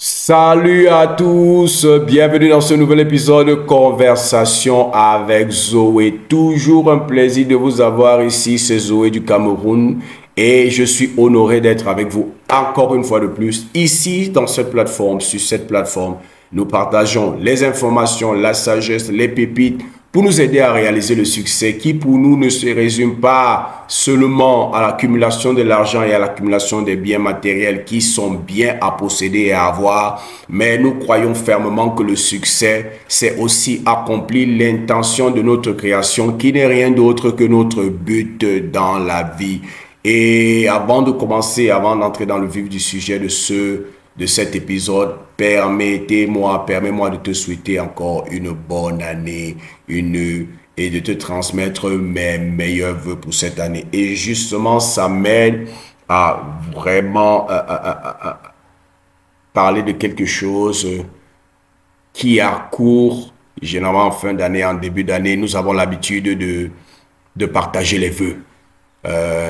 Salut à tous, bienvenue dans ce nouvel épisode de Conversation avec Zoé. Toujours un plaisir de vous avoir ici, c'est Zoé du Cameroun et je suis honoré d'être avec vous encore une fois de plus ici dans cette plateforme, sur cette plateforme. Nous partageons les informations, la sagesse, les pépites pour nous aider à réaliser le succès qui pour nous ne se résume pas seulement à l'accumulation de l'argent et à l'accumulation des biens matériels qui sont bien à posséder et à avoir, mais nous croyons fermement que le succès, c'est aussi accomplir l'intention de notre création qui n'est rien d'autre que notre but dans la vie. Et avant de commencer, avant d'entrer dans le vif du sujet de cet épisode, permets-moi de te souhaiter encore une bonne année, et de te transmettre mes meilleurs vœux pour cette année. Et justement, ça m'aide à vraiment parler de quelque chose qui a cours, généralement en fin d'année, en début d'année. Nous avons l'habitude de partager les vœux.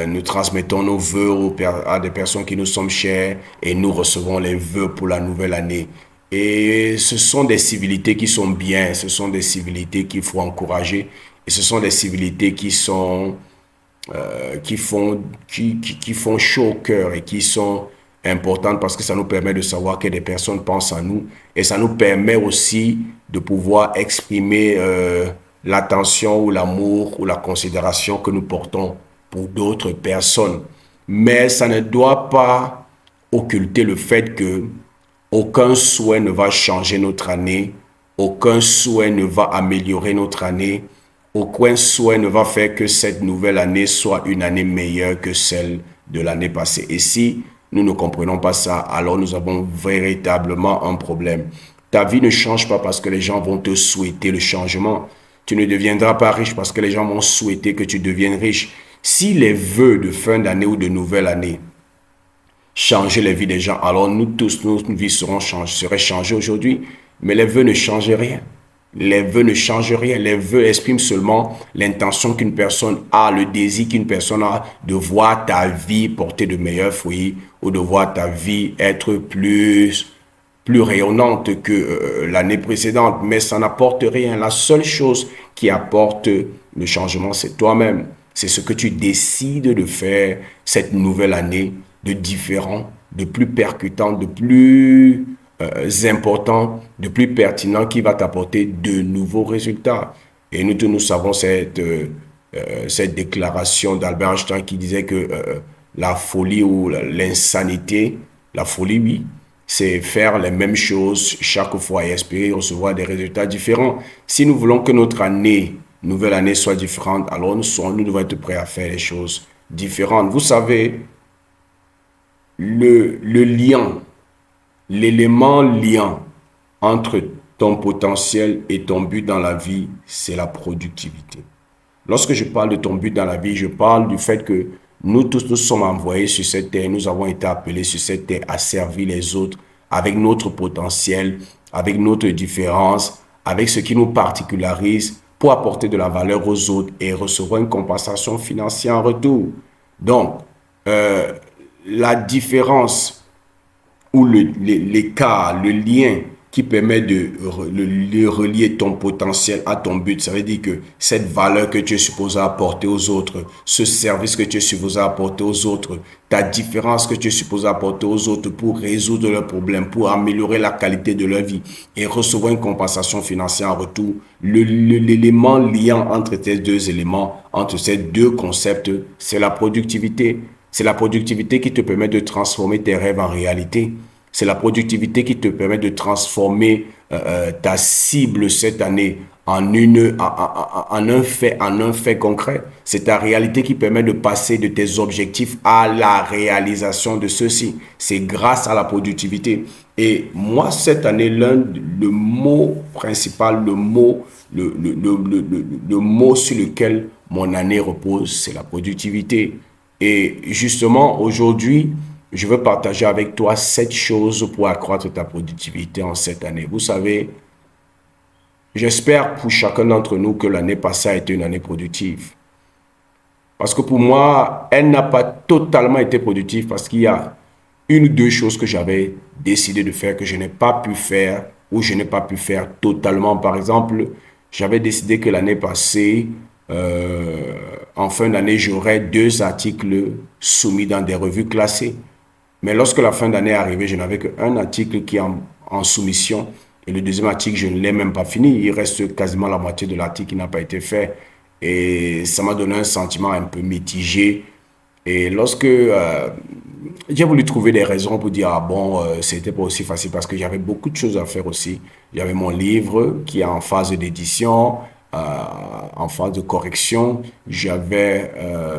Nous transmettons nos vœux à des personnes qui nous sont chères et nous recevons les vœux pour la nouvelle année. Et ce sont des civilités qui sont bien, ce sont des civilités qu'il faut encourager et ce sont des civilités qui font chaud au cœur et qui sont importantes parce que ça nous permet de savoir que des personnes pensent à nous et ça nous permet aussi de pouvoir exprimer l'attention ou l'amour ou la considération que nous portons pour d'autres personnes. Mais ça ne doit pas occulter le fait que aucun souhait ne va changer notre année, aucun souhait ne va améliorer notre année, aucun souhait ne va faire que cette nouvelle année soit une année meilleure que celle de l'année passée. Et si nous ne comprenons pas ça, alors nous avons véritablement un problème. Ta vie ne change pas parce que les gens vont te souhaiter le changement. Tu ne deviendras pas riche parce que les gens vont souhaiter que tu deviennes riche. Si les vœux de fin d'année ou de nouvelle année changer les vies des gens, alors nous tous, nos vies seraient changées aujourd'hui. Mais les vœux ne changent rien. Les vœux ne changent rien. Les vœux expriment seulement l'intention qu'une personne a, le désir qu'une personne a de voir ta vie porter de meilleurs fruits ou de voir ta vie être plus rayonnante que l'année précédente. Mais ça n'apporte rien. La seule chose qui apporte le changement, c'est toi-même. C'est ce que tu décides de faire cette nouvelle année de différent, de plus percutant, de plus important, de plus pertinent qui va t'apporter de nouveaux résultats. Et nous tous, nous savons cette déclaration d'Albert Einstein qui disait que la folie ou l'insanité, la folie, oui, c'est faire les mêmes choses chaque fois et espérer recevoir des résultats différents. Si nous voulons que notre nouvelle année soit différente, alors nous devons être prêts à faire les choses différentes. Vous savez, le lien, l'élément liant entre ton potentiel et ton but dans la vie, c'est la productivité. Lorsque je parle de ton but dans la vie, je parle du fait que nous tous nous sommes envoyés sur cette terre, nous avons été appelés sur cette terre à servir les autres avec notre potentiel, avec notre différence, avec ce qui nous particularise pour apporter de la valeur aux autres et recevoir une compensation financière en retour. Donc, la différence ou l'écart, le lien qui permet de relier ton potentiel à ton but. Ça veut dire que cette valeur que tu es supposé apporter aux autres, ce service que tu es supposé apporter aux autres, ta différence que tu es supposé apporter aux autres pour résoudre leurs problèmes, pour améliorer la qualité de leur vie et recevoir une compensation financière en retour, l'élément liant entre ces deux éléments, entre ces deux concepts, c'est la productivité. C'est la productivité qui te permet de transformer tes rêves en réalité. C'est la productivité qui te permet de transformer ta cible cette année en un fait concret. C'est ta réalité qui permet de passer de tes objectifs à la réalisation de ceux-ci. C'est grâce à la productivité. Et moi, cette année, le mot principal, le mot sur lequel mon année repose, c'est la productivité. Et justement, aujourd'hui, je veux partager avec toi 7 choses pour accroître ta productivité en cette année. Vous savez, j'espère pour chacun d'entre nous que l'année passée a été une année productive. Parce que pour moi, elle n'a pas totalement été productive parce qu'il y a une ou deux choses que j'avais décidé de faire, que je n'ai pas pu faire, ou je n'ai pas pu faire totalement. Par exemple, j'avais décidé que l'année passée, en fin d'année, j'aurais 2 articles soumis dans des revues classées. Mais lorsque la fin d'année est arrivée, je n'avais qu'un article qui est en soumission. Et le deuxième article, je ne l'ai même pas fini. Il reste quasiment la moitié de l'article qui n'a pas été fait. Et ça m'a donné un sentiment un peu mitigé. Et lorsque j'ai voulu trouver des raisons pour dire, ah bon, c'était pas aussi facile parce que j'avais beaucoup de choses à faire aussi. J'avais mon livre qui est en phase d'édition, euh, en phase de correction. J'avais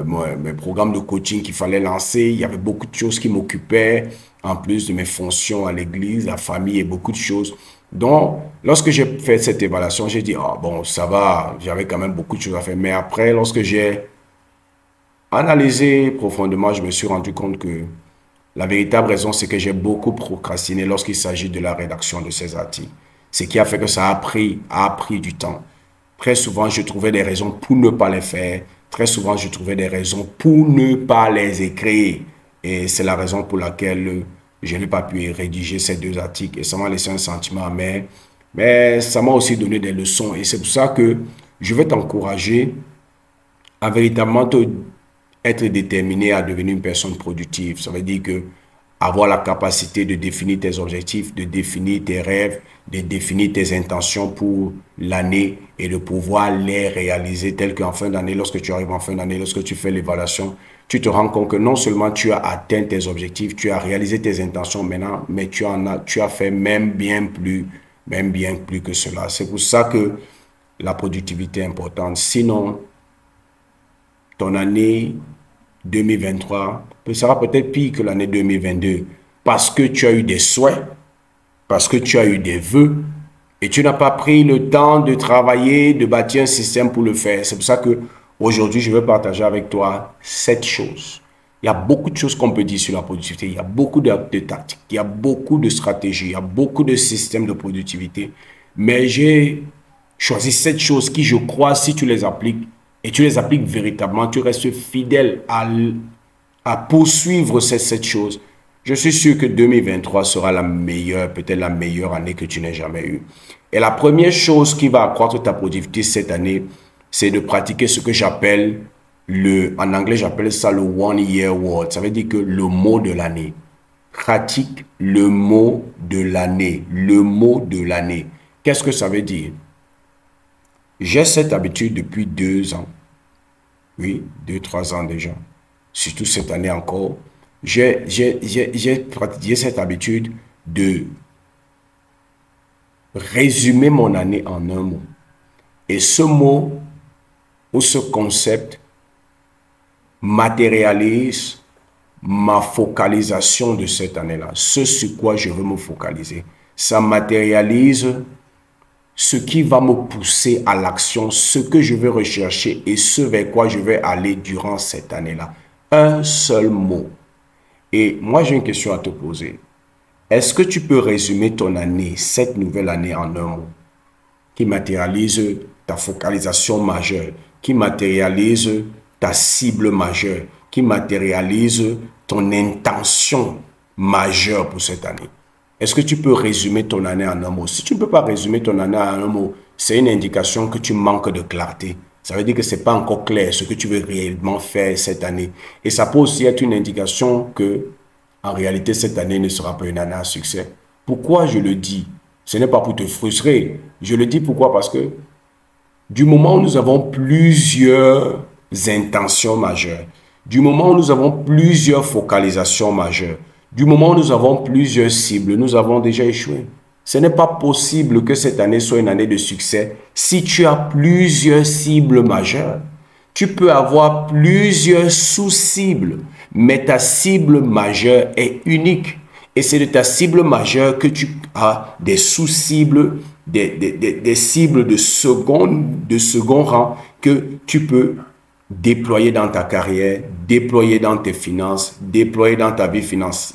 mes programmes de coaching qu'il fallait lancer. Il y avait beaucoup de choses qui m'occupaient, en plus de mes fonctions à l'église, la famille et beaucoup de choses. Donc, lorsque j'ai fait cette évaluation, j'ai dit, ah bon, ça va, j'avais quand même beaucoup de choses à faire. Mais après, lorsque j'ai analysé profondément, je me suis rendu compte que la véritable raison, c'est que j'ai beaucoup procrastiné lorsqu'il s'agit de la rédaction de ces articles. Ce qui a fait que ça a pris du temps. Très souvent, je trouvais des raisons pour ne pas les faire. Très souvent, je trouvais des raisons pour ne pas les écrire. Et c'est la raison pour laquelle je n'ai pas pu rédiger ces 2 articles. Et ça m'a laissé un sentiment amer. Mais ça m'a aussi donné des leçons. Et c'est pour ça que je vais t'encourager à véritablement être déterminé à devenir une personne productive. Ça veut dire que avoir la capacité de définir tes objectifs, de définir tes rêves, de définir tes intentions pour l'année et de pouvoir les réaliser telles qu'en fin d'année, lorsque tu arrives en fin d'année, lorsque tu fais l'évaluation, tu te rends compte que non seulement tu as atteint tes objectifs, tu as réalisé tes intentions maintenant, mais tu as fait même bien plus que cela. C'est pour ça que la productivité est importante. Sinon, ton année 2023 sera peut-être pire que l'année 2022 parce que tu as eu des souhaits, parce que tu as eu des vœux et tu n'as pas pris le temps de travailler, de bâtir un système pour le faire. C'est pour ça que aujourd'hui, je vais partager avec toi 7 choses. Il y a beaucoup de choses qu'on peut dire sur la productivité. Il y a beaucoup de tactiques, il y a beaucoup de stratégies, il y a beaucoup de systèmes de productivité. Mais j'ai choisi 7 choses qui, je crois, si tu les appliques, et tu les appliques véritablement, tu restes fidèle à poursuivre ces 7 choses. Je suis sûr que 2023 sera la meilleure, peut-être la meilleure année que tu n'aies jamais eue. Et la première chose qui va accroître ta productivité cette année, c'est de pratiquer ce que j'appelle en anglais, j'appelle ça le One Year Word. Ça veut dire que le mot de l'année. Pratique le mot de l'année. Le mot de l'année. Qu'est-ce que ça veut dire? J'ai cette habitude depuis 2 ans. Oui, 2, 3 ans déjà. Surtout cette année encore. J'ai pratiqué cette habitude de résumer mon année en un mot. Et ce mot ou ce concept matérialise ma focalisation de cette année-là. Ce sur quoi je veux me focaliser. Ça matérialise ce qui va me pousser à l'action, ce que je vais rechercher et ce vers quoi je vais aller durant cette année-là. Un seul mot. Et moi, j'ai une question à te poser. Est-ce que tu peux résumer ton année, cette nouvelle année, en un mot qui matérialise ta focalisation majeure, qui matérialise ta cible majeure, qui matérialise ton intention majeure pour cette année? Est-ce que tu peux résumer ton année en un mot? Si tu ne peux pas résumer ton année en un mot, c'est une indication que tu manques de clarté. Ça veut dire que ce n'est pas encore clair ce que tu veux réellement faire cette année. Et ça peut aussi être une indication que, en réalité, cette année ne sera pas une année à succès. Pourquoi je le dis? Ce n'est pas pour te frustrer. Je le dis pourquoi? Parce que du moment où nous avons plusieurs intentions majeures, du moment où nous avons plusieurs focalisations majeures, du moment où nous avons plusieurs cibles, nous avons déjà échoué. Ce n'est pas possible que cette année soit une année de succès si tu as plusieurs cibles majeures. Tu peux avoir plusieurs sous-cibles, mais ta cible majeure est unique. Et c'est de ta cible majeure que tu as des sous-cibles, des cibles de second rang que tu peux déployer dans ta carrière, déployer dans tes finances, déployer dans ta vie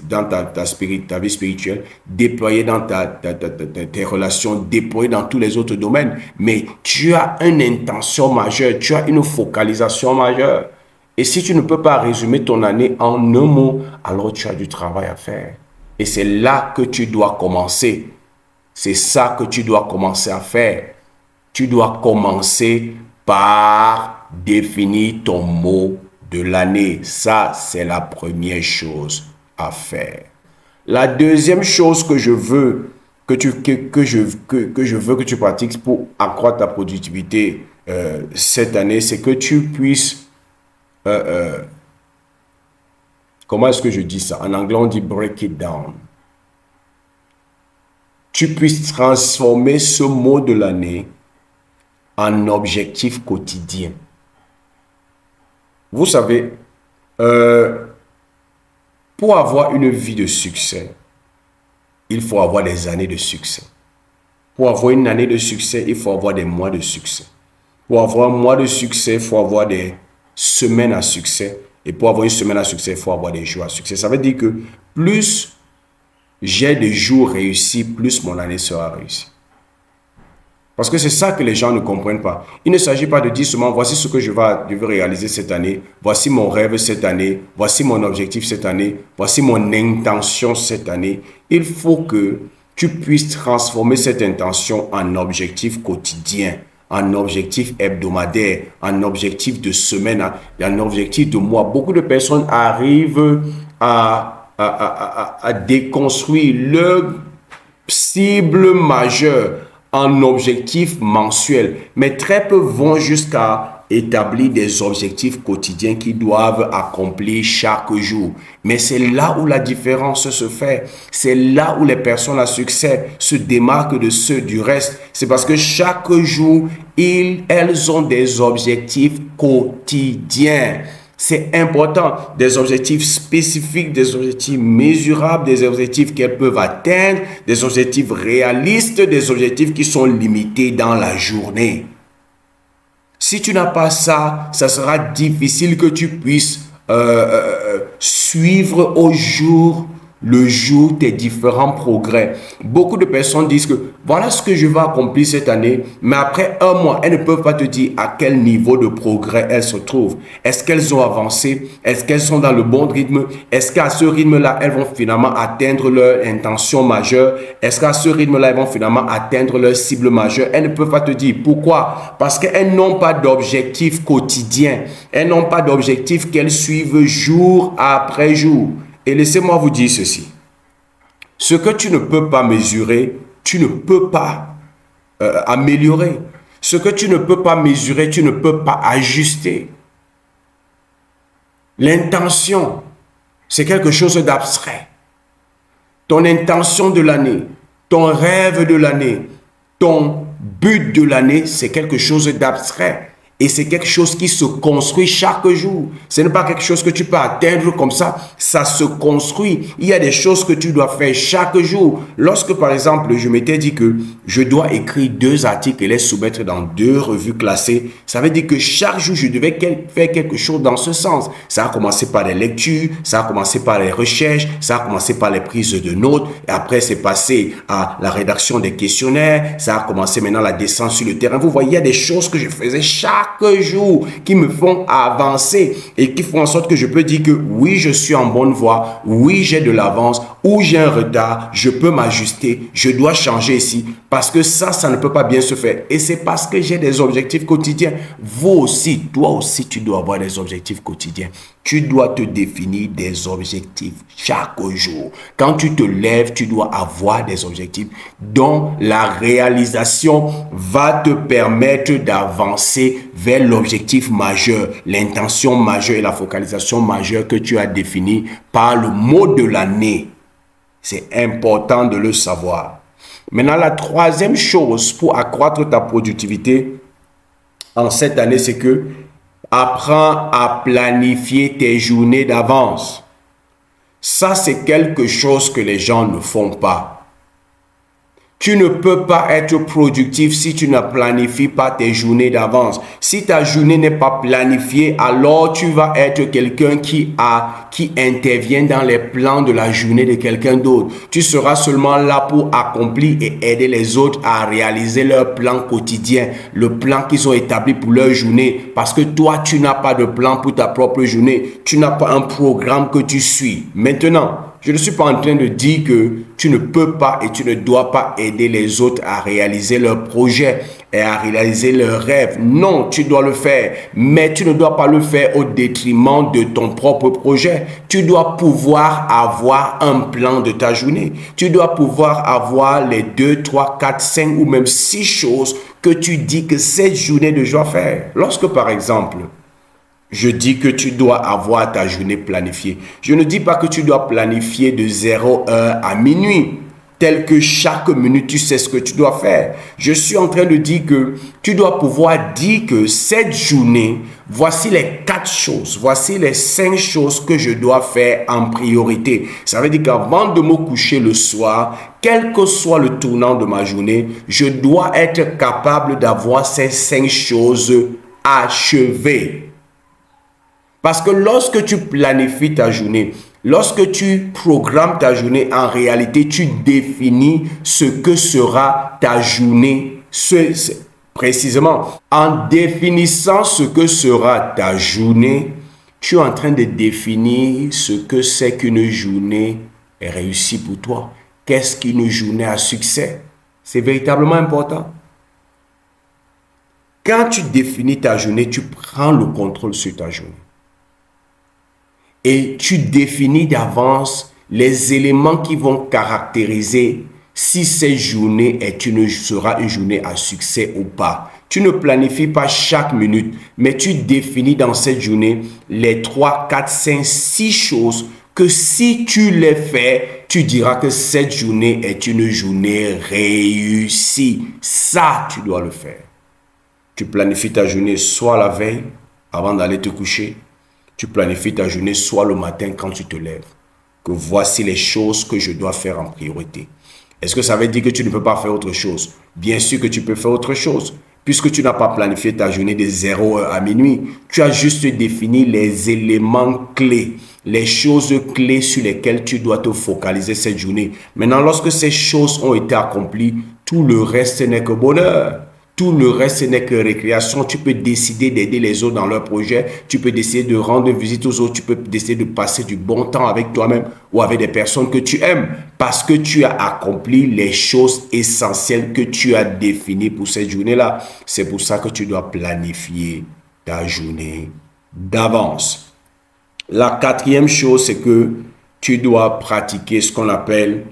dans ta vie spirituelle, déployer dans tes relations, déployer dans tous les autres domaines. Mais tu as une intention majeure, tu as une focalisation majeure. Et si tu ne peux pas résumer ton année en un mot, alors tu as du travail à faire. Et c'est là que tu dois commencer. C'est ça que tu dois commencer à faire. Tu dois commencer par définir ton mot de l'année. Ça, c'est la première chose à faire. La deuxième chose que je veux que tu pratiques pour accroître ta productivité cette année, c'est que tu puisses, comment est-ce que je dis ça? En anglais, on dit break it down. Tu puisses transformer ce mot de l'année en objectif quotidien. Vous savez, pour avoir une vie de succès, il faut avoir des années de succès. Pour avoir une année de succès, il faut avoir des mois de succès. Pour avoir un mois de succès, il faut avoir des semaines à succès. Et pour avoir une semaine à succès, il faut avoir des jours à succès. Ça veut dire que plus j'ai des jours réussis, plus mon année sera réussie. Parce que c'est ça que les gens ne comprennent pas. Il ne s'agit pas de dire seulement, voici ce que je veux réaliser cette année, voici mon rêve cette année, voici mon objectif cette année, voici mon intention cette année. Il faut que tu puisses transformer cette intention en objectif quotidien, en objectif hebdomadaire, en objectif de semaine, en objectif de mois. Beaucoup de personnes arrivent à déconstruire leur cible majeure en objectif mensuel, mais très peu vont jusqu'à établir des objectifs quotidiens qu'ils doivent accomplir chaque jour. Mais c'est là où la différence se fait. C'est là où les personnes à succès se démarquent de ceux du reste. C'est parce que chaque jour, elles ont des objectifs quotidiens. C'est important, des objectifs spécifiques, des objectifs mesurables, des objectifs qu'elles peuvent atteindre, des objectifs réalistes, des objectifs qui sont limités dans la journée. Si tu n'as pas ça, ça sera difficile que tu puisses suivre le jour tes différents progrès. Beaucoup de personnes disent que voilà ce que je vais accomplir cette année, mais après un mois, elles ne peuvent pas te dire à quel niveau de progrès elles se trouvent. Est-ce qu'elles ont avancé? Est-ce qu'elles sont dans le bon rythme? Est-ce qu'à ce rythme-là, elles vont finalement atteindre leur intention majeure? Est-ce qu'à ce rythme-là, elles vont finalement atteindre leur cible majeure? Elles ne peuvent pas te dire. Pourquoi? Parce qu'elles n'ont pas d'objectif quotidien. Elles n'ont pas d'objectif qu'elles suivent jour après jour. Et laissez-moi vous dire ceci. Ce que tu ne peux pas mesurer, tu ne peux pas améliorer. Ce que tu ne peux pas mesurer, tu ne peux pas ajuster. L'intention, c'est quelque chose d'abstrait. Ton intention de l'année, ton rêve de l'année, ton but de l'année, c'est quelque chose d'abstrait. Et c'est quelque chose qui se construit chaque jour. Ce n'est pas quelque chose que tu peux atteindre comme ça. Ça se construit. Il y a des choses que tu dois faire chaque jour. Lorsque, par exemple, je m'étais dit que je dois écrire 2 articles et les soumettre dans 2 revues classées, ça veut dire que chaque jour, je devais faire quelque chose dans ce sens. Ça a commencé par les lectures, ça a commencé par les recherches, ça a commencé par les prises de notes. Et après, c'est passé à la rédaction des questionnaires. Ça a commencé maintenant la descente sur le terrain. Vous voyez, il y a des choses que je faisais chaque jour qui me font avancer et qui font en sorte que je peux dire que oui, je suis en bonne voie, oui, j'ai de l'avance, ou j'ai un retard, je peux m'ajuster, je dois changer ici parce que ça ne peut pas bien se faire. Et c'est parce que j'ai des objectifs quotidiens. Vous aussi, toi aussi, tu dois avoir des objectifs quotidiens. Tu dois te définir des objectifs chaque jour. Quand tu te lèves, tu dois avoir des objectifs dont la réalisation va te permettre d'avancer vers l'objectif majeur, l'intention majeure et la focalisation majeure que tu as définie par le mot de l'année. C'est important de le savoir. Maintenant, la troisième chose pour accroître ta productivité en cette année, c'est que apprends à planifier tes journées d'avance. Ça, c'est quelque chose que les gens ne font pas. Tu ne peux pas être productif si tu ne planifies pas tes journées d'avance. Si ta journée n'est pas planifiée, alors tu vas être quelqu'un qui intervient dans les plans de la journée de quelqu'un d'autre. Tu seras seulement là pour accomplir et aider les autres à réaliser leur plan quotidien, le plan qu'ils ont établi pour leur journée. Parce que toi, tu n'as pas de plan pour ta propre journée. Tu n'as pas un programme que tu suis. Maintenant, je ne suis pas en train de dire que tu ne peux pas et tu ne dois pas aider les autres à réaliser leurs projets et à réaliser leurs rêves. Non, tu dois le faire, mais tu ne dois pas le faire au détriment de ton propre projet. Tu dois pouvoir avoir un plan de ta journée. Tu dois pouvoir avoir les 2, 3, 4, 5 ou même 6 choses que tu dis que cette journée je dois faire. Lorsque, par exemple, je dis que tu dois avoir ta journée planifiée. Je ne dis pas que tu dois planifier de 0 heure à minuit, tel que chaque minute tu sais ce que tu dois faire. Je suis en train de dire que tu dois pouvoir dire que cette journée, voici les 4 choses, voici les 5 choses que je dois faire en priorité. Ça veut dire qu'avant de me coucher le soir, quel que soit le tournant de ma journée, je dois être capable d'avoir ces 5 choses achevées. Parce que lorsque tu planifies ta journée, lorsque tu programmes ta journée, en réalité, tu définis ce que sera ta journée. Précisément, en définissant ce que sera ta journée, tu es en train de définir ce que c'est qu'une journée réussie pour toi. Qu'est-ce qu'une journée à succès? C'est véritablement important. Quand tu définis ta journée, tu prends le contrôle sur ta journée. Et tu définis d'avance les éléments qui vont caractériser si cette journée sera une journée à succès ou pas. Tu ne planifies pas chaque minute, mais tu définis dans cette journée les 3, 4, 5, 6 choses que si tu les fais, tu diras que cette journée est une journée réussie. Ça, tu dois le faire. Tu planifies ta journée soit la veille, avant d'aller te coucher. Tu planifies ta journée soit le matin quand tu te lèves. Que voici les choses que je dois faire en priorité. Est-ce que ça veut dire que tu ne peux pas faire autre chose? Bien sûr que tu peux faire autre chose. Puisque tu n'as pas planifié ta journée de 0 heure à minuit. Tu as juste défini les éléments clés. Les choses clés sur lesquelles tu dois te focaliser cette journée. Maintenant, lorsque ces choses ont été accomplies, tout le reste n'est que bonheur. Tout le reste, ce n'est que récréation. Tu peux décider d'aider les autres dans leurs projets. Tu peux décider de rendre visite aux autres. Tu peux décider de passer du bon temps avec toi-même ou avec des personnes que tu aimes. Parce que tu as accompli les choses essentielles que tu as définies pour cette journée-là. C'est pour ça que tu dois planifier ta journée d'avance. La 4e chose, c'est que tu dois pratiquer ce qu'on appelle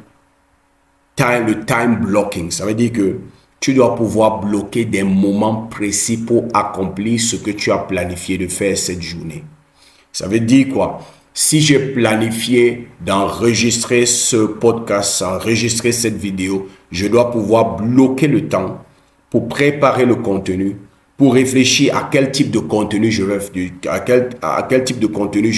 le time blocking. Ça veut dire que tu dois pouvoir bloquer des moments précis pour accomplir ce que tu as planifié de faire cette journée. Ça veut dire quoi? Si j'ai planifié d'enregistrer ce podcast, enregistrer cette vidéo, je dois pouvoir bloquer le temps pour préparer le contenu, pour réfléchir à quel type de contenu je vais quel type de contenu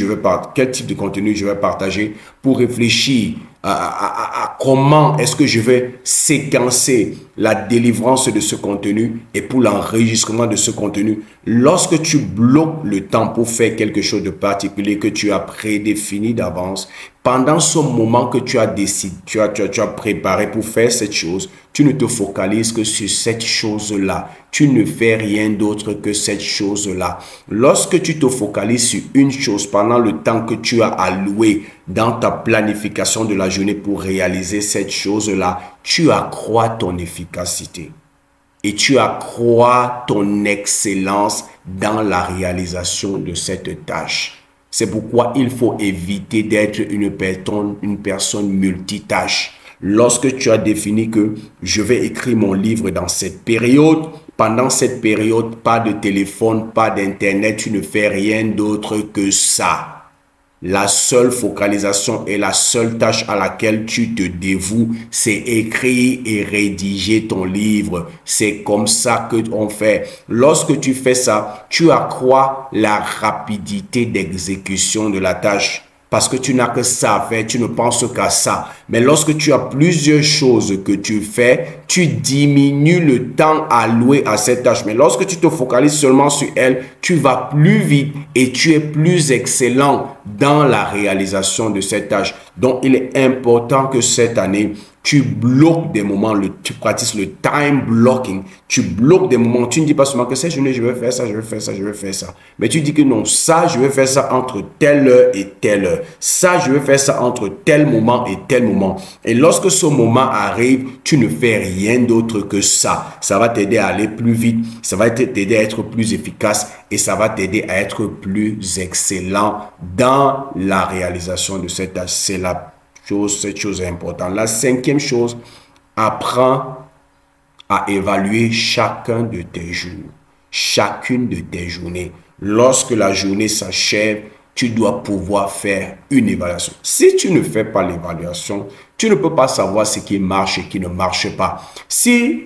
je vais partager, pour réfléchir à comment est-ce que je vais séquencer la délivrance de ce contenu et pour l'enregistrement de ce contenu. Lorsque tu bloques le temps pour faire quelque chose de particulier que tu as prédéfini d'avance, pendant ce moment que tu as décidé, tu as préparé pour faire cette chose, tu ne te focalises que sur cette chose-là. Tu ne fais rien d'autre que cette chose-là. Lorsque tu te focalises sur une chose pendant le temps que tu as alloué dans ta planification de la journée pour réaliser cette chose-là, tu accrois ton efficacité et tu accrois ton excellence dans la réalisation de cette tâche. C'est pourquoi il faut éviter d'être une personne multitâche. Lorsque tu as défini que je vais écrire mon livre dans cette période, pendant cette période, pas de téléphone, pas d'internet, tu ne fais rien d'autre que ça. La seule focalisation et la seule tâche à laquelle tu te dévoues, c'est écrire et rédiger ton livre. C'est comme ça qu'on fait. Lorsque tu fais ça, tu accrois la rapidité d'exécution de la tâche. parce que tu n'as que ça à faire, tu ne penses qu'à ça. Mais lorsque tu as plusieurs choses que tu fais, tu diminues le temps alloué à cette tâche. Mais lorsque tu te focalises seulement sur elle, tu vas plus vite et tu es plus excellent dans la réalisation de cette tâche. Donc, il est important que cette année, tu bloques des moments, tu pratiques le time blocking, tu bloques des moments, tu ne dis pas seulement que cette journée, je vais faire ça, je vais faire ça, je vais faire ça. Mais tu dis que non, ça, je vais faire ça entre telle heure et telle heure. Ça, je vais faire ça entre tel moment et tel moment. Et lorsque ce moment arrive, tu ne fais rien d'autre que ça. Ça va t'aider à aller plus vite, ça va t'aider à être plus efficace et ça va t'aider à être plus excellent dans la réalisation de cette tâche. Cette chose est importante. La cinquième chose, apprends à évaluer chacun de tes jours, chacune de tes journées. Lorsque la journée s'achève, tu dois pouvoir faire une évaluation. Si tu ne fais pas l'évaluation, tu ne peux pas savoir ce qui marche et qui ne marche pas. Si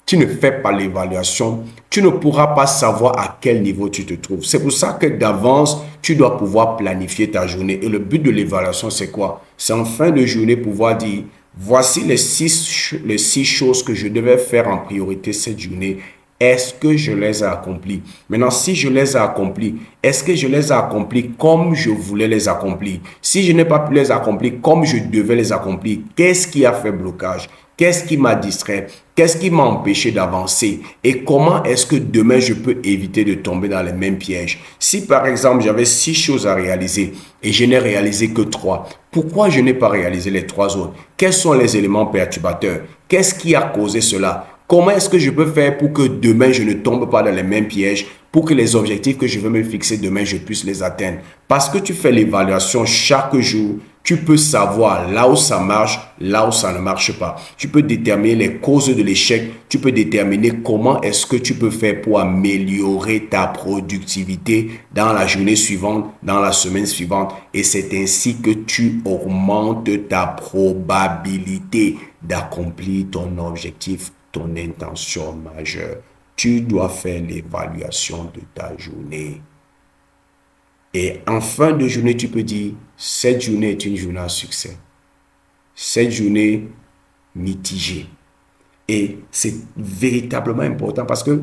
tu ne fais pas l'évaluation, tu ne pourras pas savoir à quel niveau tu te trouves. C'est pour ça que d'avance, tu dois pouvoir planifier ta journée. Et le but de l'évaluation, c'est quoi? C'est en fin de journée pouvoir dire, voici les six choses que je devais faire en priorité cette journée. Est-ce que je les ai accomplies? Maintenant, si je les ai accomplies, est-ce que je les ai accomplies comme je voulais les accomplir? Si je n'ai pas pu les accomplir comme je devais les accomplir, qu'est-ce qui a fait blocage? Qu'est-ce qui m'a distrait? Qu'est-ce qui m'a empêché d'avancer? Et comment est-ce que demain, je peux éviter de tomber dans les mêmes pièges? Si par exemple, j'avais 6 choses à réaliser et je n'ai réalisé que 3, pourquoi je n'ai pas réalisé les 3 autres? Quels sont les éléments perturbateurs? Qu'est-ce qui a causé cela? Comment est-ce que je peux faire pour que demain, je ne tombe pas dans les mêmes pièges, pour que les objectifs que je veux me fixer demain, je puisse les atteindre? Parce que tu fais l'évaluation chaque jour, tu peux savoir là où ça marche, là où ça ne marche pas. Tu peux déterminer les causes de l'échec. Tu peux déterminer comment est-ce que tu peux faire pour améliorer ta productivité dans la journée suivante, dans la semaine suivante. Et c'est ainsi que tu augmentes ta probabilité d'accomplir ton objectif, ton intention majeure. Tu dois faire l'évaluation de ta journée. Et en fin de journée, tu peux dire, cette journée est une journée à succès. Cette journée mitigée. Et c'est véritablement important parce que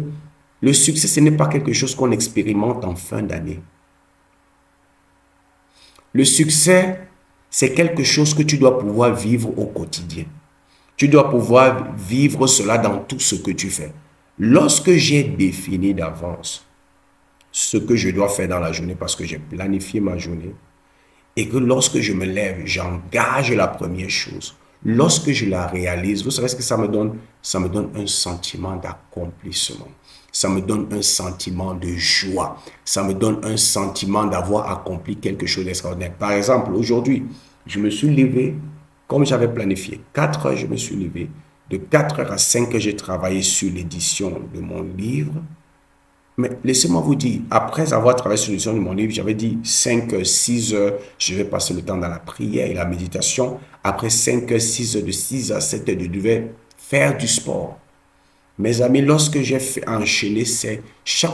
le succès, ce n'est pas quelque chose qu'on expérimente en fin d'année. Le succès, c'est quelque chose que tu dois pouvoir vivre au quotidien. Tu dois pouvoir vivre cela dans tout ce que tu fais. Lorsque j'ai défini d'avance ce que je dois faire dans la journée parce que j'ai planifié ma journée et que lorsque je me lève, j'engage la première chose. Lorsque je la réalise, vous savez ce que ça me donne? Ça me donne un sentiment d'accomplissement. Ça me donne un sentiment de joie. Ça me donne un sentiment d'avoir accompli quelque chose d'extraordinaire. Par exemple, aujourd'hui, je me suis levé comme j'avais planifié. 4 heures, je me suis levé. De 4 heures à 5 heures, j'ai travaillé sur l'édition de mon livre. Mais laissez-moi vous dire, après avoir travaillé sur l'édition de mon livre, j'avais dit 5 heures, 6 heures, je vais passer le temps dans la prière et la méditation. Après 5 heures, 6 heures, de 6 à 7 heures, je devais faire du sport. Mes amis, lorsque j'ai enchaîné,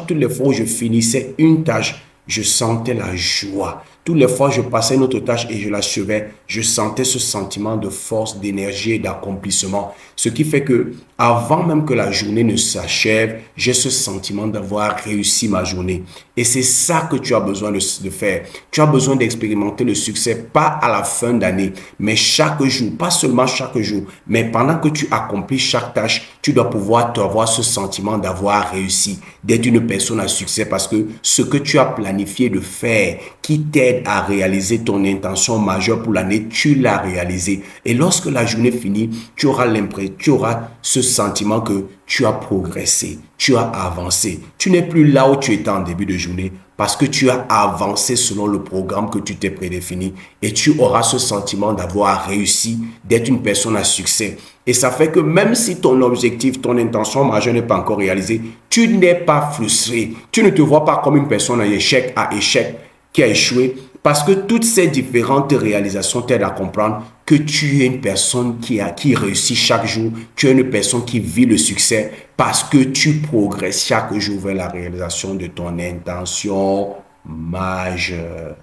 toutes les fois où je finissais une tâche, je sentais la joie. Toutes les fois, je passais une autre tâche et je l'achevais, je sentais ce sentiment de force, d'énergie et d'accomplissement. Ce qui fait que, avant même que la journée ne s'achève, j'ai ce sentiment d'avoir réussi ma journée. Et c'est ça que tu as besoin de faire. Tu as besoin d'expérimenter le succès, pas à la fin d'année, mais chaque jour. Pas seulement chaque jour, mais pendant que tu accomplis chaque tâche, tu dois pouvoir avoir ce sentiment d'avoir réussi, d'être une personne à succès parce que ce que tu as planifié de faire, qui t'aide à réaliser ton intention majeure pour l'année, tu l'as réalisé. Et lorsque la journée finit, tu auras ce sentiment que tu as progressé, tu as avancé. Tu n'es plus là où tu étais en début de journée parce que tu as avancé selon le programme que tu t'es prédéfini et tu auras ce sentiment d'avoir réussi, d'être une personne à succès. Et ça fait que même si ton objectif, ton intention majeure n'est pas encore réalisée, tu n'es pas frustré. Tu ne te vois pas comme une personne à échec qui a échoué parce que toutes ces différentes réalisations t'aident à comprendre que tu es une personne qui réussit chaque jour, tu es une personne qui vit le succès parce que tu progresses chaque jour vers la réalisation de ton intention majeure.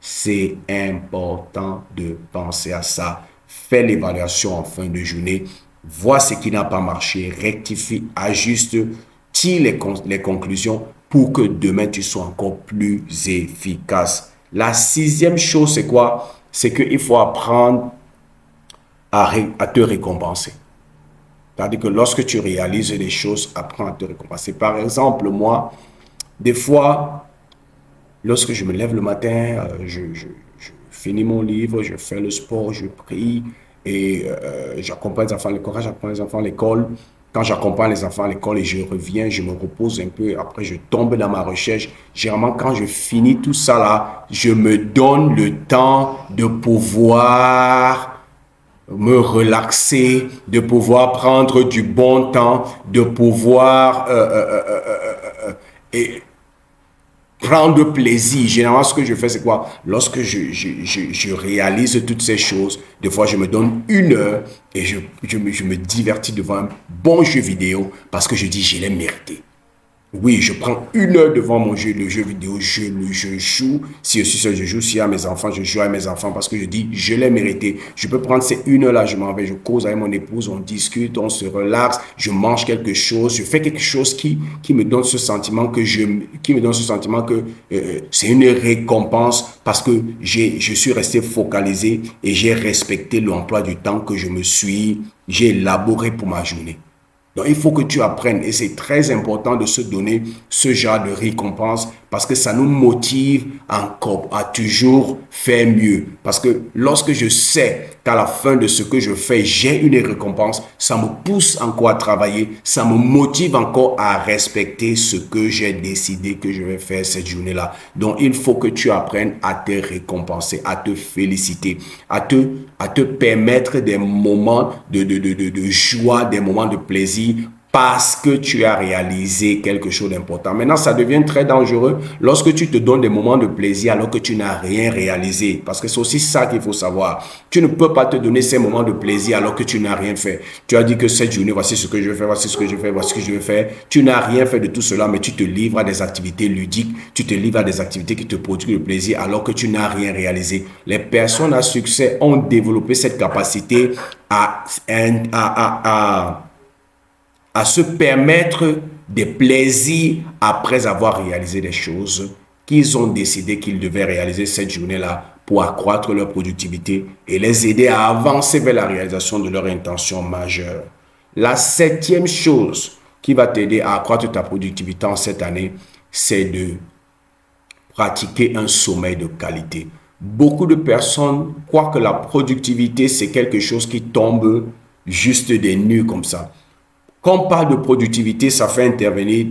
C'est important de penser à ça. Fais l'évaluation en fin de journée. Vois ce qui n'a pas marché. Rectifie, ajuste, tire les conclusions pour que demain tu sois encore plus efficace. La sixième chose, c'est quoi? C'est qu'il faut apprendre à te récompenser. C'est-à-dire que lorsque tu réalises des choses, apprends à te récompenser. Par exemple, moi, des fois, lorsque je me lève le matin, je finis mon livre, je fais le sport, je prie et j'accompagne les enfants à l'école. Quand j'accompagne les enfants à l'école, quand j'accompagne les enfants à l'école et je reviens, je me repose un peu. Après, je tombe dans ma recherche. Généralement, quand je finis tout ça là, je me donne le temps de pouvoir me relaxer, de pouvoir prendre du bon temps, de pouvoir et prendre plaisir. Généralement, ce que je fais, c'est quoi? Lorsque je réalise toutes ces choses, des fois, je me donne 1 heure et je me divertis devant un bon jeu vidéo parce que je dis, je l'ai mérité. Oui, je prends 1 heure devant le jeu vidéo, je joue. Si je suis seul, je joue. Si y a mes enfants, je joue à mes enfants parce que je dis, je l'ai mérité. Je peux prendre ces 1 heure-là, je m'en vais, je cause avec mon épouse, on discute, on se relaxe, je mange quelque chose, je fais quelque chose qui me donne ce sentiment qui me donne ce sentiment que c'est une récompense parce que je suis resté focalisé et j'ai respecté l'emploi du temps que j'ai élaboré pour ma journée. Donc, il faut que tu apprennes et c'est très important de se donner ce genre de récompense parce que ça nous motive encore à toujours faire mieux. Parce que lorsque je sais qu'à la fin de ce que je fais, j'ai une récompense, ça me pousse encore à travailler, ça me motive encore à respecter ce que j'ai décidé que je vais faire cette journée-là. Donc, il faut que tu apprennes à te récompenser, à te féliciter, à te permettre des moments de joie, des moments de plaisir parce que tu as réalisé quelque chose d'important. Maintenant, ça devient très dangereux lorsque tu te donnes des moments de plaisir alors que tu n'as rien réalisé. Parce que c'est aussi ça qu'il faut savoir. Tu ne peux pas te donner ces moments de plaisir alors que tu n'as rien fait. Tu as dit que cette journée, voici ce que je vais faire, voici ce que je vais faire, voici ce que je vais faire. Tu n'as rien fait de tout cela, mais tu te livres à des activités ludiques, tu te livres à des activités qui te produisent le plaisir alors que tu n'as rien réalisé. Les personnes à succès ont développé cette capacité à se permettre des plaisirs après avoir réalisé des choses qu'ils ont décidé qu'ils devaient réaliser cette journée-là pour accroître leur productivité et les aider à avancer vers la réalisation de leurs intentions majeures. La septième chose qui va t'aider à accroître ta productivité en cette année, c'est de pratiquer un sommeil de qualité. Beaucoup de personnes croient que la productivité, c'est quelque chose qui tombe juste des nues comme ça. Quand on parle de productivité, ça fait intervenir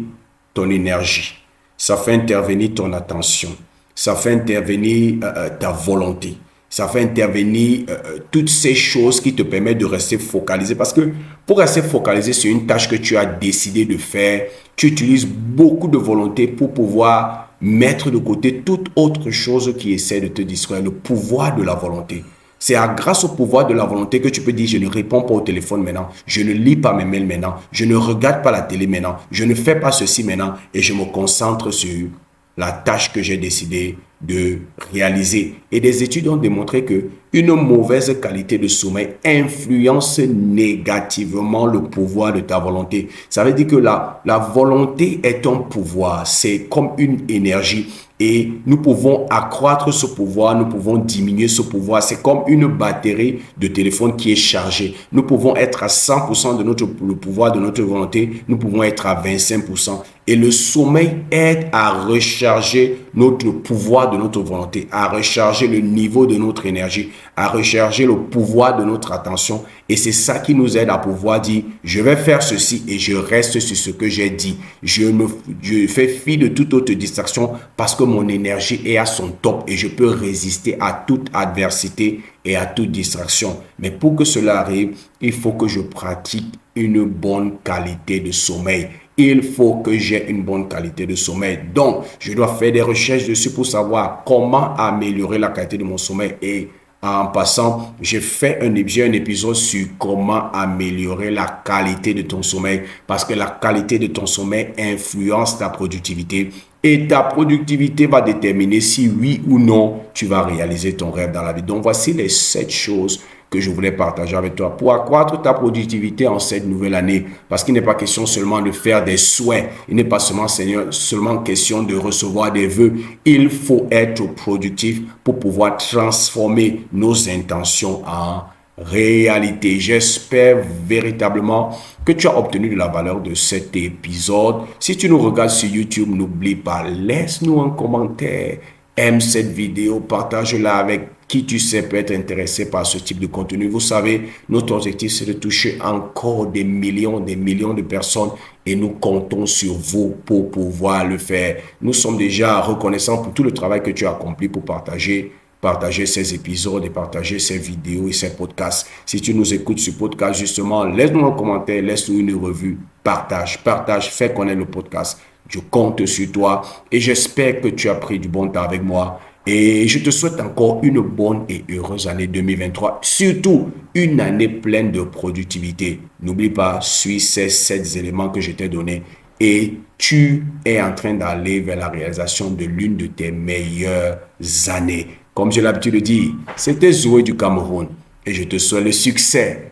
ton énergie, ça fait intervenir ton attention, ça fait intervenir ta volonté, ça fait intervenir toutes ces choses qui te permettent de rester focalisé. Parce que pour rester focalisé sur une tâche que tu as décidé de faire, tu utilises beaucoup de volonté pour pouvoir mettre de côté toute autre chose qui essaie de te distraire, le pouvoir de la volonté. C'est grâce au pouvoir de la volonté que tu peux dire, je ne réponds pas au téléphone maintenant, je ne lis pas mes mails maintenant, je ne regarde pas la télé maintenant, je ne fais pas ceci maintenant et je me concentre sur la tâche que j'ai décidé de réaliser. Et des études ont démontré que une mauvaise qualité de sommeil influence négativement le pouvoir de ta volonté. Ça veut dire que la volonté est un pouvoir, c'est comme une énergie. Et nous pouvons accroître ce pouvoir, nous pouvons diminuer ce pouvoir. C'est comme une batterie de téléphone qui est chargée. Nous pouvons être à 100% de le pouvoir de notre volonté, nous pouvons être à 25%. Et le sommeil aide à recharger notre pouvoir de notre volonté, à recharger le niveau de notre énergie, à recharger le pouvoir de notre attention. Et c'est ça qui nous aide à pouvoir dire, je vais faire ceci et je reste sur ce que j'ai dit. Je fais fi de toute autre distraction parce que mon énergie est à son top et je peux résister à toute adversité et à toute distraction. Mais pour que cela arrive, il faut que je pratique une bonne qualité de sommeil. Il faut que j'ai une bonne qualité de sommeil. Donc, je dois faire des recherches dessus pour savoir comment améliorer la qualité de mon sommeil. Et En passant, j'ai un épisode sur comment améliorer la qualité de ton sommeil parce que la qualité de ton sommeil influence ta productivité et ta productivité va déterminer si oui ou non tu vas réaliser ton rêve dans la vie. Donc voici les 7 choses que je voulais partager avec toi pour accroître ta productivité en cette nouvelle année. Parce qu'il n'est pas question seulement de faire des souhaits. Il n'est pas seulement question de recevoir des vœux. Il faut être productif pour pouvoir transformer nos intentions en réalité. J'espère véritablement que tu as obtenu de la valeur de cet épisode. Si tu nous regardes sur YouTube, n'oublie pas, laisse-nous un commentaire. Aime cette vidéo, partage-la avec qui tu sais peut être intéressé par ce type de contenu. Vous savez, notre objectif, c'est de toucher encore des millions de personnes et nous comptons sur vous pour pouvoir le faire. Nous sommes déjà reconnaissants pour tout le travail que tu as accompli pour partager ces épisodes et partager ces vidéos et ces podcasts. Si tu nous écoutes sur podcast, justement, laisse-nous un commentaire, laisse-nous une revue, partage, fais connaître le podcast. Je compte sur toi et j'espère que tu as pris du bon temps avec moi. Et je te souhaite encore une bonne et heureuse année 2023. Surtout, une année pleine de productivité. N'oublie pas, suis ces 7 éléments que je t'ai donnés et tu es en train d'aller vers la réalisation de l'une de tes meilleures années. Comme j'ai l'habitude de dire, c'était Zoé du Cameroun et je te souhaite le succès